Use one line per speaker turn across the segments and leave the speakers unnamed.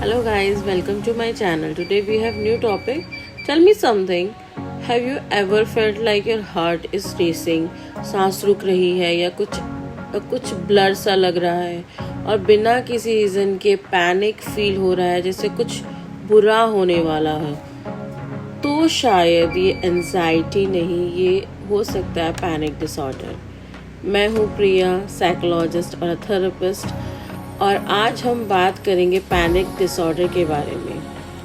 Hello guys, welcome to my channel. Today we have new topic. Tell me something. Have you ever felt like your heart is racing? सांस रुक रही है या कुछ blur सा लग रहा है और बिना किसी रीजन के पैनिक फील हो रहा है जैसे कुछ बुरा होने वाला है। तो शायद ये एंजाइटी नहीं, ये हो सकता है पैनिक डिसऑर्डर। मैं हूँ प्रिया, साइकोलॉजिस्ट और थेरेपिस्ट, और आज हम बात करेंगे पैनिक डिसऑर्डर के बारे में,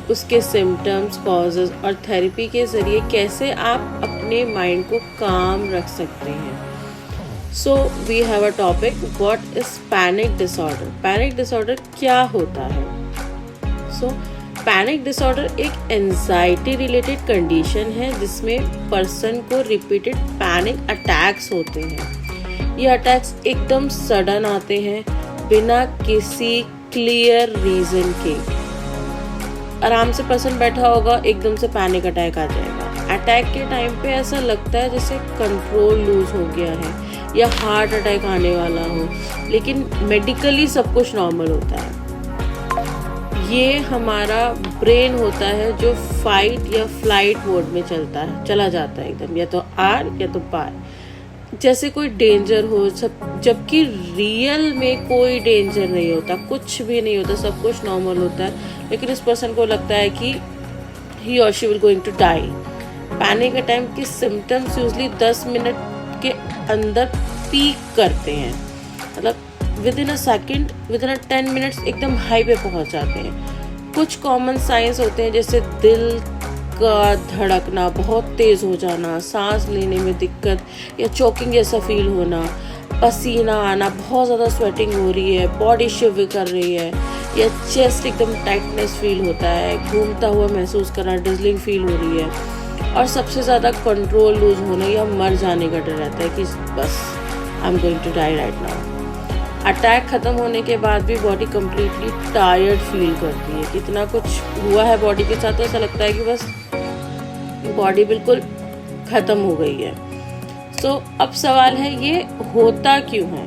उसके सिम्टम्स, कॉजेज़ और थेरेपी के ज़रिए कैसे आप अपने माइंड को काम रख सकते हैं। So we have a topic, what is panic disorder. Panic disorder क्या होता है? सो पैनिक डिसऑर्डर एक एंजाइटी रिलेटेड कंडीशन है जिसमें पर्सन को रिपीटेड पैनिक अटैक्स होते हैं। ये अटैक्स एकदम सडन आते हैं बिना किसी क्लियर रीजन के। आराम से पर्सन बैठा होगा, एकदम से पैनिक अटैक आ जाएगा। अटैक के टाइम पे ऐसा लगता है जैसे कंट्रोल लूज हो गया है या हार्ट अटैक आने वाला हो, लेकिन मेडिकली सब कुछ नॉर्मल होता है। ये हमारा ब्रेन होता है जो फाइट या फ्लाइट मोड में चला जाता है एकदम, या तो आर या तो पार, जैसे कोई डेंजर हो। जबकि रियल में कोई डेंजर नहीं होता, कुछ भी नहीं होता, सब कुछ नॉर्मल होता है, लेकिन इस पर्सन को लगता है कि ही और she will going to die. Panic attack के सिम्टम्स यूजली 10 मिनट के अंदर पीक करते हैं, मतलब within a second, within a 10 minutes एकदम हाई पे पहुंच जाते हैं। कुछ कॉमन साइंस होते हैं जैसे दिल का धड़कना बहुत तेज़ हो जाना, सांस लेने में दिक्कत या चोकिंग जैसा फील होना, पसीना आना, बहुत ज़्यादा स्वेटिंग हो रही है, बॉडी शिवर कर रही है, या चेस्ट एकदम टाइटनेस फील होता है, घूमता हुआ महसूस करना, डिजलिंग फील हो रही है, और सबसे ज़्यादा कंट्रोल लूज होने या मर जाने का डर रहता है कि बस I am going to die right now. Attack ख़त्म होने के बाद भी बॉडी कम्प्लीटली टायर्ड फील करती है। कितना कुछ हुआ है बॉडी के साथ, तो ऐसा लगता है कि बस बॉडी बिल्कुल ख़त्म हो गई है। सो अब सवाल है, ये होता क्यों है?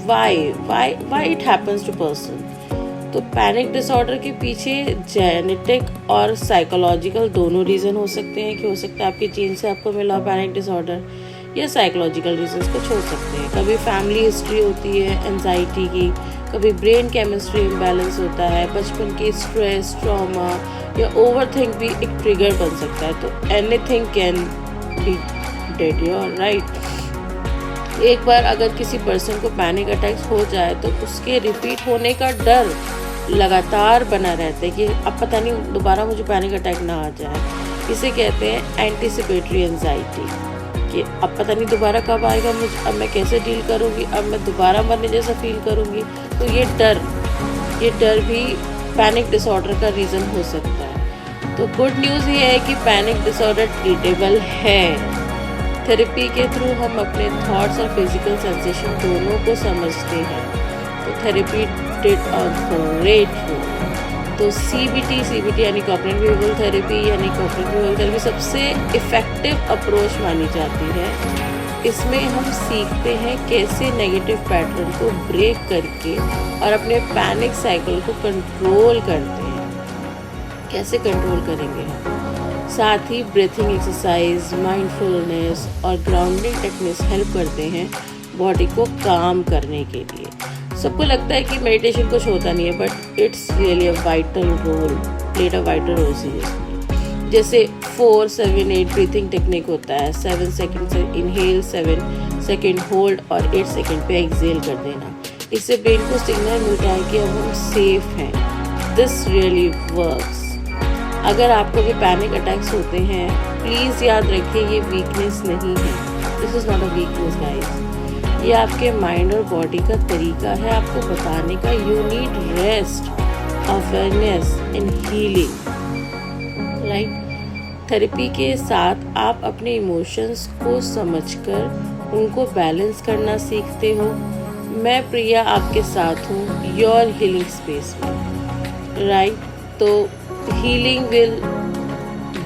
Why it happens to person. तो पैनिक डिसऑर्डर के पीछे जेनेटिक और साइकोलॉजिकल दोनों रीज़न हो सकते हैं। कि हो सकता है आपके जीन से आपको मिला पैनिक डिसऑर्डर, या साइकोलॉजिकल रीजंस कुछ हो सकते हैं। कभी फैमिली हिस्ट्री होती है एंजाइटी की, कभी ब्रेन केमिस्ट्री इम्बैलेंस होता है, बचपन की स्ट्रेस, ट्रॉमा या ओवरथिंक भी एक ट्रिगर बन सकता है। तो anything can be dead your right. एक बार अगर किसी पर्सन को पैनिक अटैक्स हो जाए तो उसके रिपीट होने का डर लगातार बना रहता है कि अब पता नहीं दोबारा मुझे पैनिक अटैक ना आ जाए। इसे कहते हैं एंटिसिपेटरी एंजाइटी, कि अब पता नहीं दोबारा कब आएगा, मुझे अब मैं कैसे डील करूँगी, अब मैं दोबारा मरने जैसा फील करूँगी। तो ये डर भी पैनिक डिसऑर्डर का रीज़न हो सकता है। तो गुड न्यूज़ ये है कि पैनिक डिसऑर्डर ट्रीटेबल है। थेरेपी के थ्रू हम अपने थॉट्स और फिजिकल सेंसेशन दोनों को समझते हैं। तो therapy did a great role. तो CBT यानी कॉग्निटिव बिहेवियरल थेरेपी यानी कॉग्निटिव बिहेवियरल थेरेपी सबसे इफ़ेक्टिव अप्रोच मानी जाती है। इसमें हम सीखते हैं कैसे नेगेटिव पैटर्न को ब्रेक करके और अपने पैनिक साइकिल को कंट्रोल करते हैं। कैसे कंट्रोल करेंगे हम? साथ ही ब्रीथिंग एक्सरसाइज, माइंडफुलनेस और ग्राउंडिंग टेक्निक्स हेल्प करते हैं बॉडी को काम करने के लिए। सबको लगता है कि मेडिटेशन कुछ होता नहीं है, but it's really a vital role, played a vital role seriously. जैसे 4-7-8 ब्रीथिंग टेक्निक होता है। 7 सेकेंड से इनहेल, 7 सेकेंड होल्ड और 8 सेकेंड पे एक्सेल कर देना। इससे ब्रेन को सिग्नल मिलता है कि अब हम सेफ हैं। This really works. अगर आपको भी पैनिक अटैक्स होते हैं, प्लीज़ याद रखिए ये वीकनेस नहीं है। This is not a weakness guys, ये आपके माइंड और बॉडी का तरीका है आपको बताने का, you need rest, awareness and healing right. Therapy के साथ आप अपने इमोशंस को समझकर उनको बैलेंस करना सीखते हो। मैं प्रिया आपके साथ हूँ योर हीलिंग स्पेस में राइट। तो healing will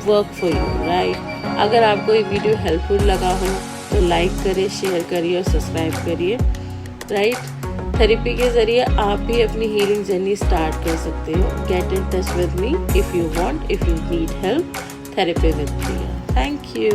work for you right. अगर आपको ये वीडियो हेल्पफुल लगा हो तो लाइक करिए, शेयर करिए और सब्सक्राइब करिए राइट। थेरेपी के ज़रिए आप भी अपनी हीलिंग जर्नी स्टार्ट कर सकते हो। Get in touch with me if you want, if you need help, therapy with Priya. Thank you.